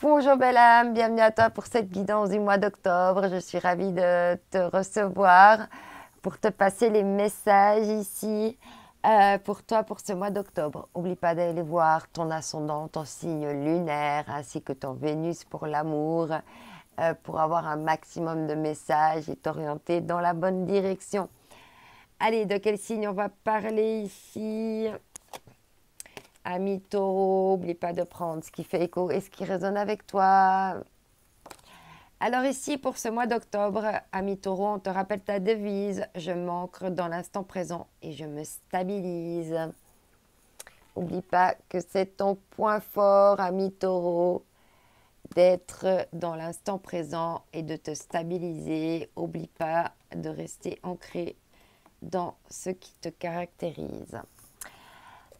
Bonjour belle âme, bienvenue à toi pour cette guidance du mois d'octobre. Je suis ravie de te recevoir pour te passer les messages ici pour toi pour ce mois d'octobre. N'oublie pas d'aller voir ton ascendant, ton signe lunaire ainsi que ton Vénus pour l'amour pour avoir un maximum de messages et t'orienter dans la bonne direction. Allez, de quel signe on va parler ici? Ami taureau, n'oublie pas de prendre ce qui fait écho et ce qui résonne avec toi. Alors ici, pour ce mois d'octobre, ami taureau, on te rappelle ta devise. Je m'ancre dans l'instant présent et je me stabilise. N'oublie pas que c'est ton point fort, ami taureau, d'être dans l'instant présent et de te stabiliser. N'oublie pas de rester ancré dans ce qui te caractérise.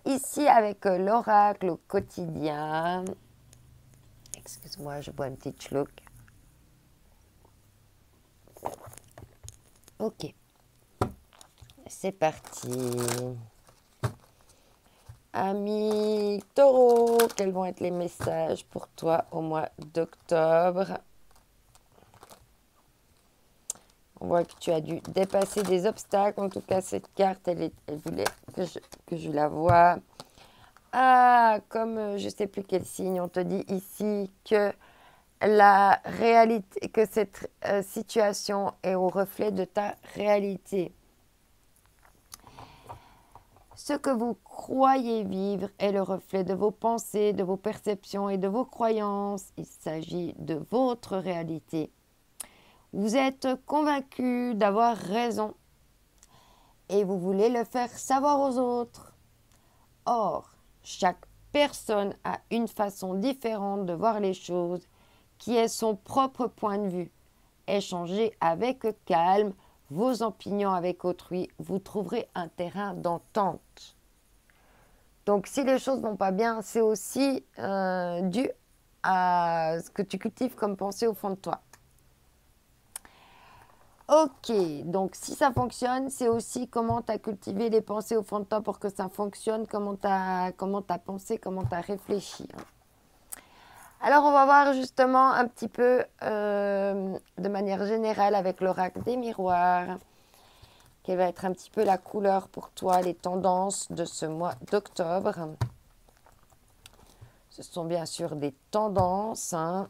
Ici, avec l'oracle au quotidien. Excuse-moi, je bois une petite schluck. Ok, c'est parti. Ami taureau, quels vont être les messages pour toi au mois d'octobre? On voit que tu as dû dépasser des obstacles. En tout cas, cette carte, elle voulait que je la voie. Ah, comme je ne sais plus quel signe, on te dit ici que la réalité, que cette situation est au reflet de ta réalité. Ce que vous croyez vivre est le reflet de vos pensées, de vos perceptions et de vos croyances. Il s'agit de votre réalité. Vous êtes convaincu d'avoir raison et vous voulez le faire savoir aux autres. Or, chaque personne a une façon différente de voir les choses qui est son propre point de vue. Échangez avec calme vos opinions avec autrui, vous trouverez un terrain d'entente. Donc si les choses vont pas bien, c'est aussi dû à ce que tu cultives comme pensée au fond de toi. Ok, donc si ça fonctionne, c'est aussi comment tu as cultivé les pensées au fond de toi pour que ça fonctionne, comment tu as pensé, comment tu as réfléchi. Alors, on va voir justement un petit peu de manière générale avec l'oracle des miroirs, quelle va être un petit peu la couleur pour toi, les tendances de ce mois d'octobre. Ce sont bien sûr des tendances. Hein.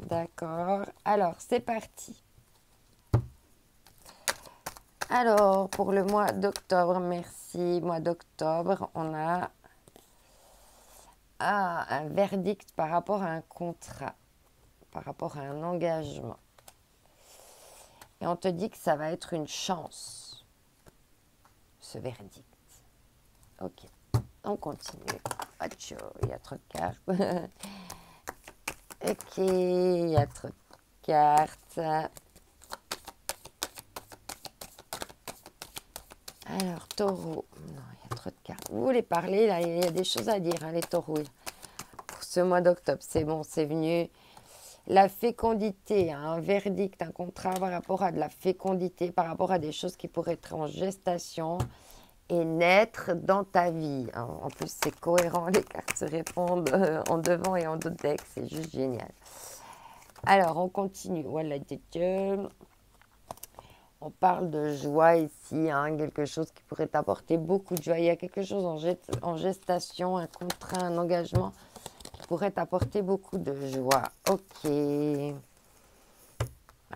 D'accord. Alors, c'est parti. Alors, pour le mois d'octobre, merci. Mois d'octobre, on a un verdict par rapport à un contrat, par rapport à un engagement. Et on te dit que ça va être une chance, ce verdict. Ok, on continue. Acho, il y a trop de cartes. Ok, il y a trop de cartes. Alors, taureau. Non, il y a trop de cartes. Vous voulez parler, là, il y a des choses à dire, hein, les taureaux. Pour ce mois d'octobre, c'est bon, c'est venu. La fécondité, un verdict, un contrat par rapport à de la fécondité, par rapport à des choses qui pourraient être en gestation et naître dans ta vie. En plus, c'est cohérent, les cartes se répondent en devant et en dos de deck, c'est juste génial. Alors, on continue. Voilà, on parle de joie ici, hein, quelque chose qui pourrait t'apporter beaucoup de joie. Il y a quelque chose en gestation, un contrat, un engagement qui pourrait t'apporter beaucoup de joie. Ok.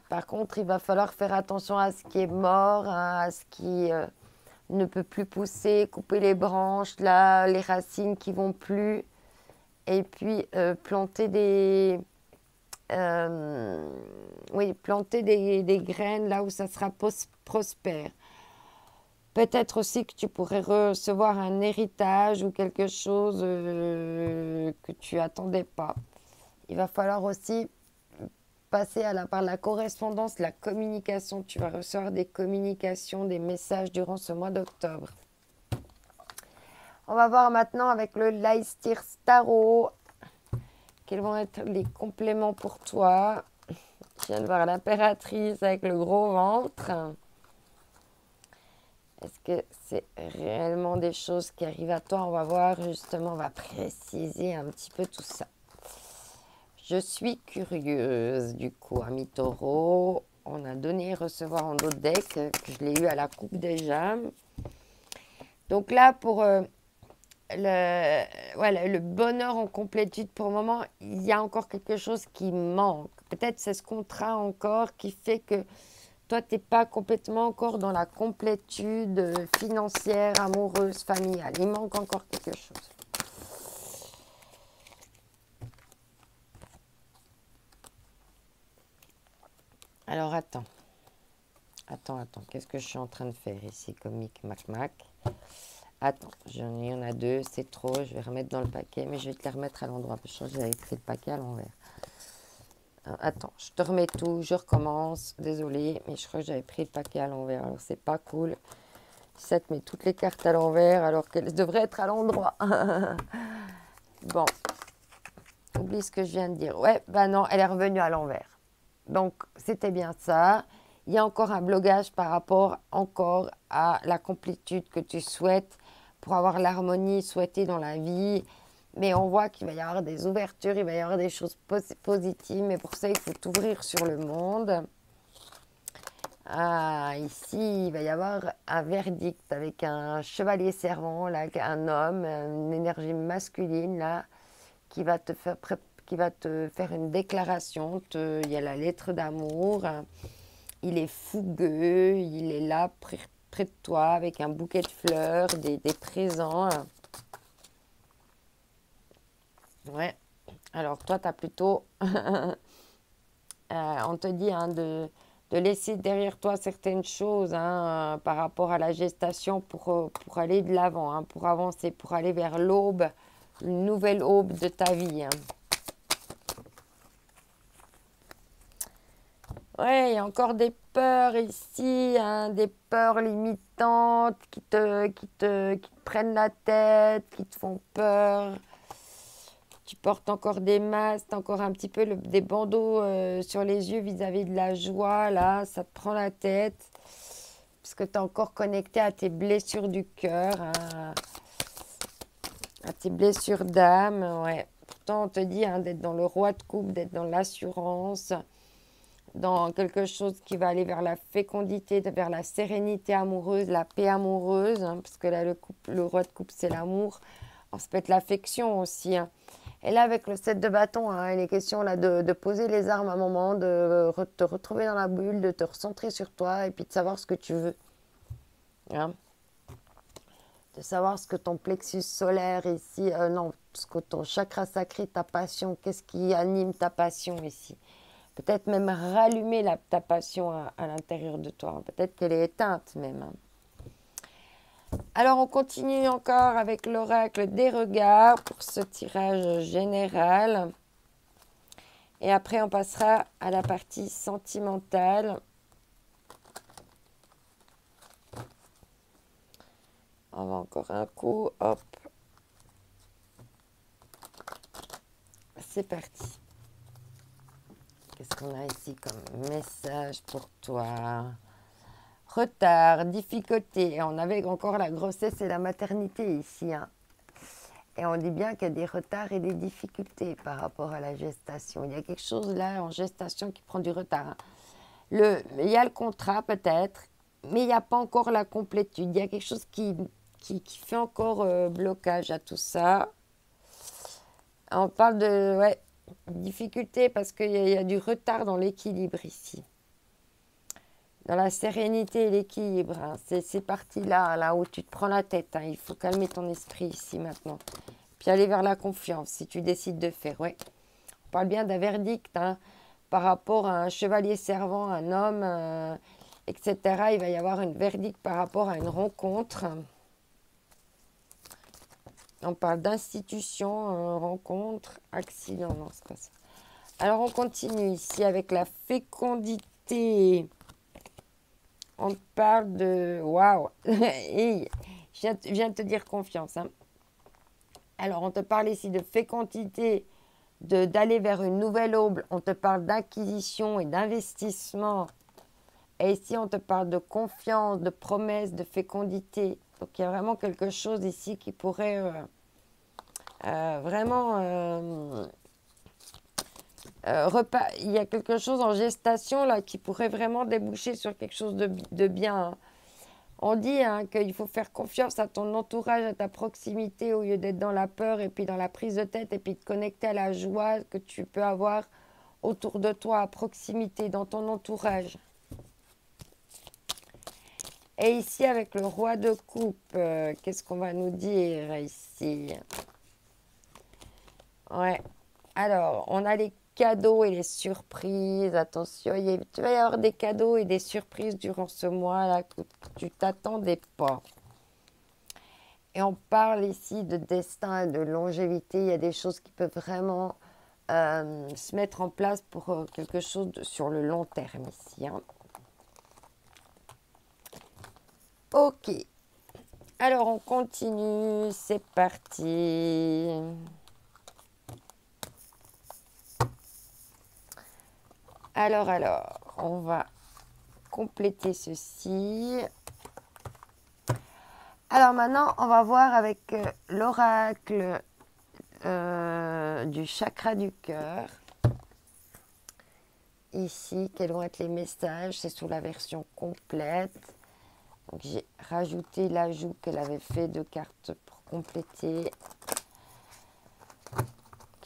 Par contre, il va falloir faire attention à ce qui est mort, hein, à ce qui ne peut plus pousser, couper les branches, là, les racines qui vont plus. Et puis, planter des graines là où ça sera prospère. Peut-être aussi que tu pourrais recevoir un héritage ou quelque chose que tu attendais pas. Il va falloir aussi passer par la correspondance, la communication. Tu vas recevoir des communications, des messages durant ce mois d'octobre. On va voir maintenant avec le Leicester Tarot. Quels vont être les compléments pour toi? Je viens de voir l'impératrice avec le gros ventre. Est-ce que c'est réellement des choses qui arrivent à toi? On va voir justement, on va préciser un petit peu tout ça. Je suis curieuse du coup, ami Taureau. On a donné recevoir en autre deck, que je l'ai eu à la coupe déjà. Donc là, pour le bonheur en complétude, pour le moment, il y a encore quelque chose qui manque. Peut-être c'est ce contrat encore qui fait que toi, tu n'es pas complètement encore dans la complétude financière, amoureuse, familiale. Il manque encore quelque chose. Alors, attends. Qu'est-ce que je suis en train de faire ici, comme Mac. Attends, il y en a deux, c'est trop. Je vais remettre dans le paquet, mais je vais te les remettre à l'endroit. Je crois que j'avais pris le paquet à l'envers. Attends, je te remets tout, je recommence. Désolée, mais je crois que j'avais pris le paquet à l'envers. Alors, c'est pas cool. Ça te met toutes les cartes à l'envers alors qu'elles devraient être à l'endroit. Bon, oublie ce que je viens de dire. Ouais, bah non, elle est revenue à l'envers. Donc, c'était bien ça. Il y a encore un blocage par rapport encore à la complétude que tu souhaites pour avoir l'harmonie souhaitée dans la vie. Mais on voit qu'il va y avoir des ouvertures, il va y avoir des choses positives. Mais pour ça, il faut t'ouvrir sur le monde. Ah, ici, il va y avoir un verdict avec un chevalier servant, là, un homme, une énergie masculine, là, qui va te faire une déclaration. Il y a la lettre d'amour. Il est fougueux, il est là près de toi avec un bouquet de fleurs, des présents. Ouais. Alors toi, tu as plutôt... on te dit hein, de laisser derrière toi certaines choses hein, par rapport à la gestation pour aller de l'avant, hein, pour avancer, pour aller vers l'aube, une nouvelle aube de ta vie. Hein. Ouais, il y a encore des peurs ici, hein, des peurs limitantes qui te prennent la tête, qui te font peur. Tu portes encore des masques, encore un petit peu des bandeaux sur les yeux vis-à-vis de la joie, là, ça te prend la tête. Parce que tu es encore connecté à tes blessures du cœur, hein, à tes blessures d'âme, ouais. Pourtant, on te dit hein, d'être dans le roi de coupe, d'être dans l'assurance, dans quelque chose qui va aller vers la fécondité, vers la sérénité amoureuse, la paix amoureuse, hein, parce que là, le roi de coupe, c'est l'amour. Alors, ça peut être l'affection aussi. Hein. Et là, avec le 7 de bâton, hein, il est question là, de poser les armes à un moment, de te retrouver dans la bulle, de te recentrer sur toi et puis de savoir ce que tu veux. Hein. De savoir ce que ton plexus solaire ici, non, ce que ton chakra sacré, ta passion, qu'est-ce qui anime ta passion ici. Peut-être même rallumer ta passion à l'intérieur de toi. Peut-être qu'elle est éteinte même. Alors, on continue encore avec l'oracle des regards pour ce tirage général. Et après, on passera à la partie sentimentale. On va encore un coup. Hop. C'est parti. Qu'est-ce qu'on a ici comme message pour toi? Retard, difficulté. On avait encore la grossesse et la maternité ici. Hein. Et on dit bien qu'il y a des retards et des difficultés par rapport à la gestation. Il y a quelque chose là en gestation qui prend du retard. Hein. Il y a le contrat peut-être, mais il n'y a pas encore la complétude. Il y a quelque chose qui fait encore blocage à tout ça. On parle de difficulté parce qu'il y a du retard dans l'équilibre ici. Dans la sérénité et l'équilibre. Hein. C'est ces parties-là, là où tu te prends la tête. Hein. Il faut calmer ton esprit ici maintenant. Puis aller vers la confiance si tu décides de faire. Ouais. On parle bien d'un verdict hein, par rapport à un chevalier servant, un homme, etc. Il va y avoir un verdict par rapport à une rencontre. On parle d'institution, rencontre, accident. Non, c'est pas ça. Alors, on continue ici avec la fécondité. On te parle de... Waouh. Je viens de te dire confiance. Hein. Alors, on te parle ici de fécondité, d'aller vers une nouvelle aube. On te parle d'acquisition et d'investissement Et ici, on te parle de confiance, de promesse, de fécondité. Donc, il y a vraiment quelque chose ici qui pourrait vraiment... il y a quelque chose en gestation là qui pourrait vraiment déboucher sur quelque chose de bien. Hein. On dit qu'il faut faire confiance à ton entourage, à ta proximité, au lieu d'être dans la peur et puis dans la prise de tête et puis de connecter à la joie que tu peux avoir autour de toi, à proximité, dans ton entourage. Et ici, avec le roi de coupe, qu'est-ce qu'on va nous dire ici? Ouais. Alors, on a les cadeaux et les surprises. Attention, tu vas y avoir des cadeaux et des surprises durant ce mois-là que tu t'attendais pas. Et on parle ici de destin et de longévité. Il y a des choses qui peuvent vraiment se mettre en place pour quelque chose sur le long terme ici. Hein. Ok. Alors, on continue. C'est parti. Alors, on va compléter ceci. Alors maintenant, on va voir avec l'oracle du chakra du cœur. Ici, quels vont être les messages? C'est sous la version complète. Donc j'ai rajouté l'ajout qu'elle avait fait de cartes pour compléter.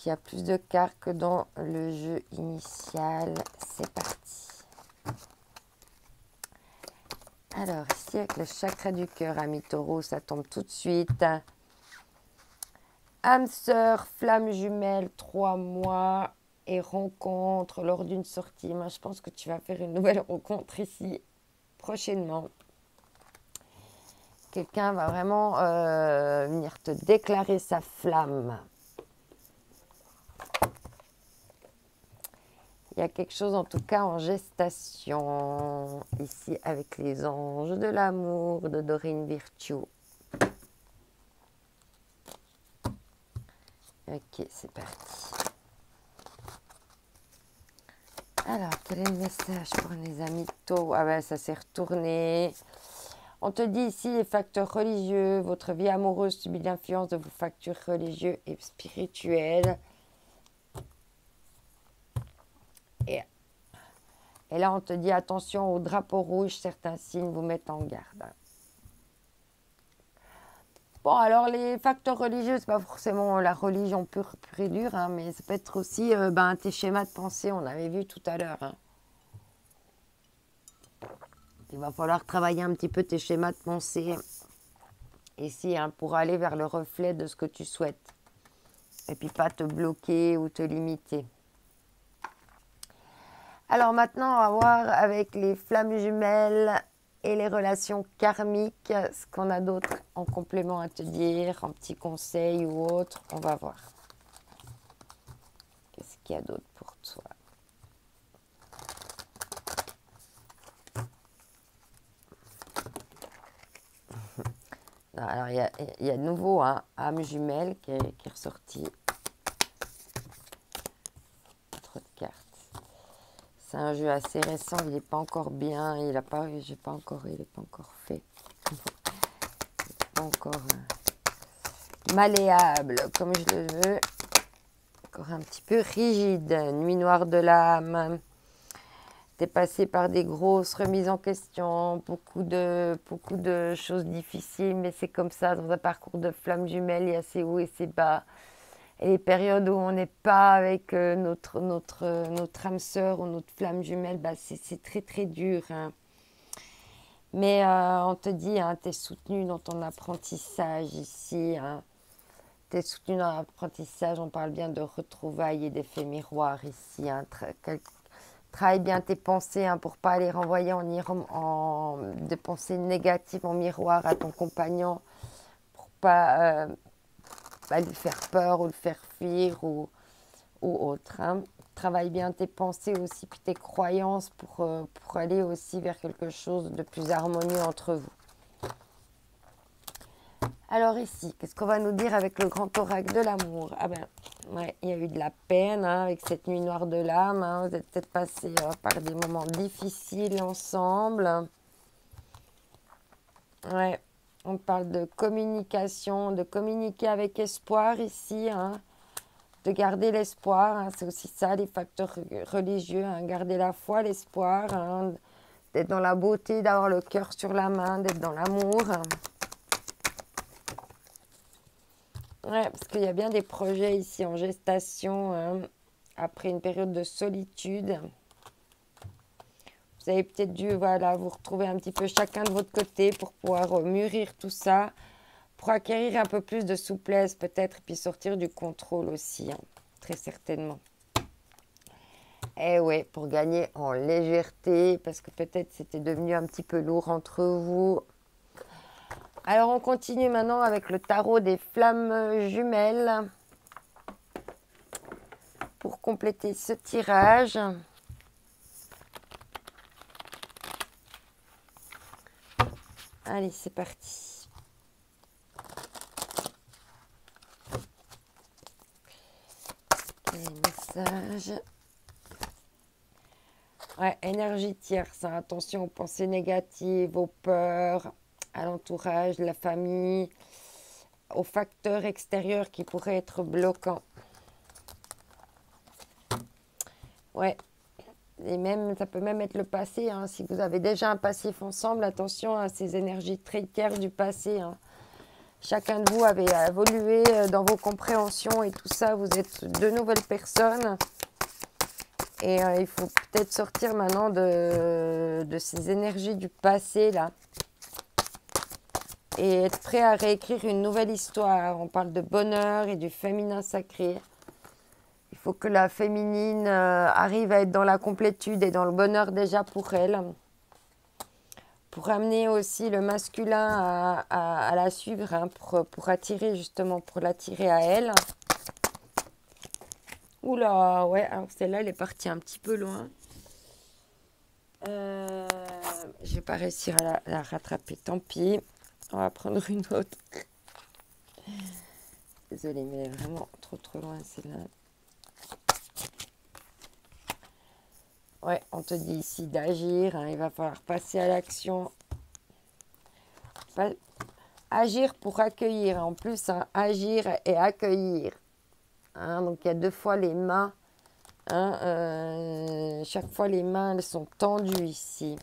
Il y a plus de cartes que dans le jeu initial. C'est parti. Alors ici avec le chakra du cœur, ami taureau, ça tombe tout de suite. Âme sœur, flamme jumelle, 3 mois et rencontre lors d'une sortie. Moi je pense que tu vas faire une nouvelle rencontre ici prochainement. Quelqu'un va vraiment venir te déclarer sa flamme. Il y a quelque chose en tout cas en gestation, ici avec les anges de l'amour de Doreen Virtue. Ok, c'est parti. Alors, quel est le message pour les amis taureaux? Ah ben, ça s'est retourné. On te dit ici les facteurs religieux, votre vie amoureuse subit l'influence de vos facteurs religieux et spirituels. Et là, on te dit attention au drapeau rouge, certains signes vous mettent en garde. Bon, alors les facteurs religieux, c'est pas forcément la religion pure et dure, hein, mais ça peut être aussi tes schémas de pensée, on avait vu tout à l'heure. Hein. Il va falloir travailler un petit peu tes schémas de pensée ici pour aller vers le reflet de ce que tu souhaites. Et puis pas te bloquer ou te limiter. Alors maintenant, on va voir avec les flammes jumelles et les relations karmiques, ce qu'on a d'autre en complément à te dire, en petit conseil ou autre, on va voir. Qu'est-ce qu'il y a d'autre pour toi? Alors, il y a de nouveau âme jumelle qui est ressorti. Trop de cartes. C'est un jeu assez récent, il n'est pas encore bien, il n'est pas encore fait. Il n'est pas encore malléable comme je le veux. Encore un petit peu rigide. Nuit noire de l'âme. T'es passé par des grosses remises en question, beaucoup de choses difficiles, mais c'est comme ça dans un parcours de flamme jumelle, il y a ses hauts et ses bas. Et les périodes où on n'est pas avec notre âme sœur ou notre flamme jumelle, c'est très très dur. Hein. Mais on te dit, tu es soutenu dans ton apprentissage ici. Hein. Tu es soutenu dans l'apprentissage, on parle bien de retrouvailles et d'effets miroirs ici. Hein. Travaille bien tes pensées pour ne pas les renvoyer de pensées négatives en miroir à ton compagnon pour pas lui faire peur ou le faire fuir ou autre. Hein. Travaille bien tes pensées aussi, puis tes croyances pour aller aussi vers quelque chose de plus harmonieux entre vous. Alors ici, qu'est-ce qu'on va nous dire avec le grand oracle de l'amour? Ah ben, Ouais, il y a eu de la peine hein, avec cette nuit noire de l'âme. Hein. Vous êtes peut-être passé par des moments difficiles ensemble. Ouais, on parle de communication, de communiquer avec espoir ici, hein, de garder l'espoir. Hein, c'est aussi ça, les facteurs religieux, hein, garder la foi, l'espoir, hein, d'être dans la beauté, d'avoir le cœur sur la main, d'être dans l'amour. Ouais, parce qu'il y a bien des projets ici en gestation, hein, après une période de solitude. Vous avez peut-être dû voilà, vous retrouver un petit peu chacun de votre côté pour pouvoir mûrir tout ça, pour acquérir un peu plus de souplesse peut-être, et puis sortir du contrôle aussi, hein, très certainement. Et ouais, pour gagner en légèreté, parce que peut-être c'était devenu un petit peu lourd entre vous. Alors on continue maintenant avec le tarot des flammes jumelles pour compléter ce tirage. Allez, c'est parti. Les messages. Ouais, énergie tierce. Hein. Attention aux pensées négatives, aux peurs, à l'entourage, la famille, aux facteurs extérieurs qui pourraient être bloquants. Ouais. Et même, ça peut même être le passé. Hein. Si vous avez déjà un passif ensemble, attention à ces énergies très tierces du passé. Hein. Chacun de vous avait évolué dans vos compréhensions et tout ça. Vous êtes de nouvelles personnes. Et il faut peut-être sortir maintenant de ces énergies du passé, là. Et être prêt à réécrire une nouvelle histoire. On parle de bonheur et du féminin sacré. Il faut que la féminine arrive à être dans la complétude et dans le bonheur déjà pour elle. Pour amener aussi le masculin à la suivre, hein, pour attirer justement, pour l'attirer à elle. Oula, ouais, alors celle-là, elle est partie un petit peu loin. Je vais pas réussir à la rattraper, tant pis. On va prendre une autre. Désolée, mais elle est vraiment trop loin celle-là. Ouais, on te dit ici d'agir, hein, il va falloir passer à l'action. Agir pour accueillir, en plus, hein, agir et accueillir. Hein, donc il y a deux fois les mains. Hein, chaque fois les mains, elles sont tendues ici.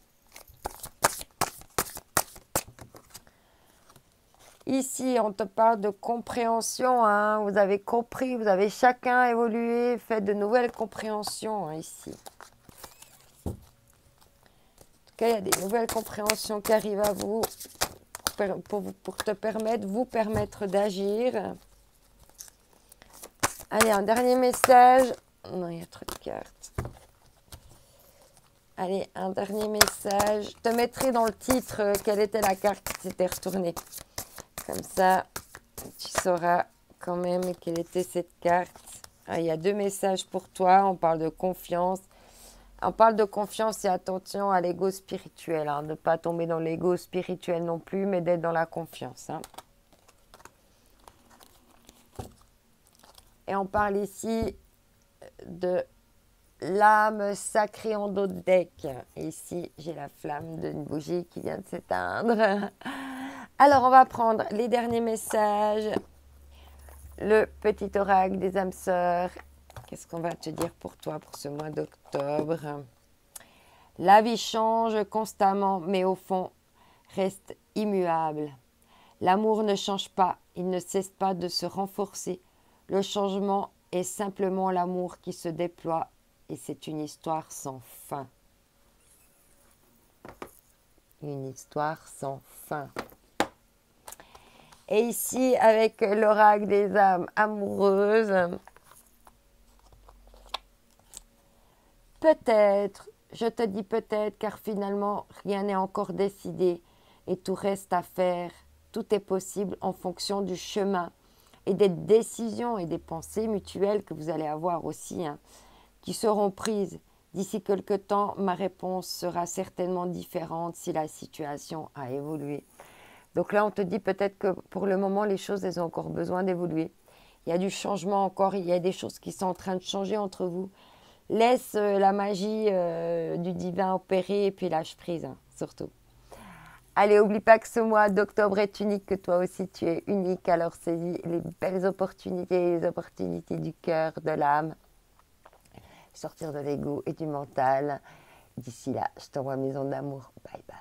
Ici, on te parle de compréhension. Hein, vous avez compris, vous avez chacun évolué, fait de nouvelles compréhensions hein, ici. En tout cas, il y a des nouvelles compréhensions qui arrivent à vous pour te permettre, vous permettre d'agir. Allez, un dernier message. Non, il y a trop de cartes. Allez, un dernier message. Je te mettrai dans le titre quelle était la carte qui s'était retournée. Comme ça, tu sauras quand même quelle était cette carte. Ah, il y a deux messages pour toi. On parle de confiance. On parle de confiance et attention à l'ego spirituel. Hein, de ne pas tomber dans l'ego spirituel non plus, mais d'être dans la confiance. Hein. Et on parle ici de l'âme sacrée en dos de deck. Et ici, j'ai la flamme d'une bougie qui vient de s'éteindre. Alors, on va prendre les derniers messages. Le petit oracle des âmes sœurs. Qu'est-ce qu'on va te dire pour toi pour ce mois d'octobre? La vie change constamment, mais au fond, reste immuable. L'amour ne change pas, il ne cesse pas de se renforcer. Le changement est simplement l'amour qui se déploie et c'est une histoire sans fin. Une histoire sans fin. Et ici, avec l'oracle des âmes amoureuses, peut-être, je te dis peut-être, car finalement, rien n'est encore décidé et tout reste à faire. Tout est possible en fonction du chemin et des décisions et des pensées mutuelles que vous allez avoir aussi, hein, qui seront prises. D'ici quelque temps, ma réponse sera certainement différente si la situation a évolué. Donc là, on te dit peut-être que pour le moment, les choses, elles ont encore besoin d'évoluer. Il y a du changement encore, il y a des choses qui sont en train de changer entre vous. Laisse la magie du divin opérer et puis lâche prise, hein, surtout. Allez, oublie pas que ce mois d'octobre est unique, que toi aussi tu es unique. Alors saisis les belles opportunités, les opportunités du cœur, de l'âme. Sortir de l'ego et du mental. D'ici là, je t'envoie mes ondes d'amour. Bye bye.